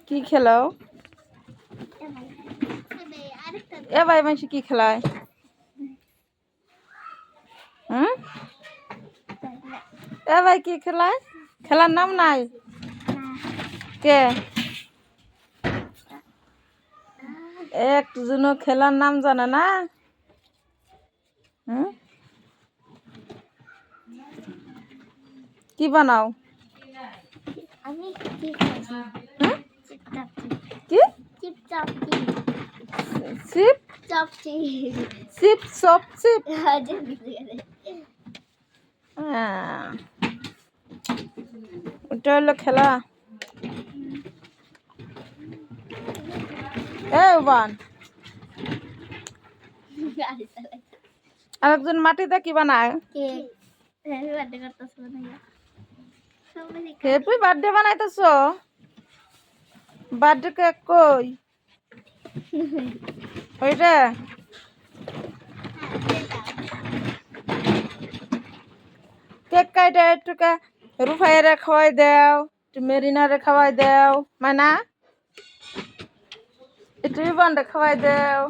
কি খেলাও? এ ভাই মাসি কি খেলায়? হুম, এ ভাই কি খেলায়? খেলার নাম নাই কে? একজনও খেলার নাম জানে না? হুম, কি বানাও? আমি কি খাচ্ছি? কি চিপ চাপটি চিপ চাপটি চিপ সপ চিপ? ওটা হলো খেলা। ওয়ান আরেকজন মাটিতে কি বানায়? হ্যাপি বার্থডে বানাইতেছো? বার্থডে কেক কই? ওইটা কেক কাইটা একটুকে রুফাইয়ারে খাওয়াই দাও, একটু মেরিনারে খাওয়াই দাও, মানা একটু রিবনটা খাওয়াই দাও।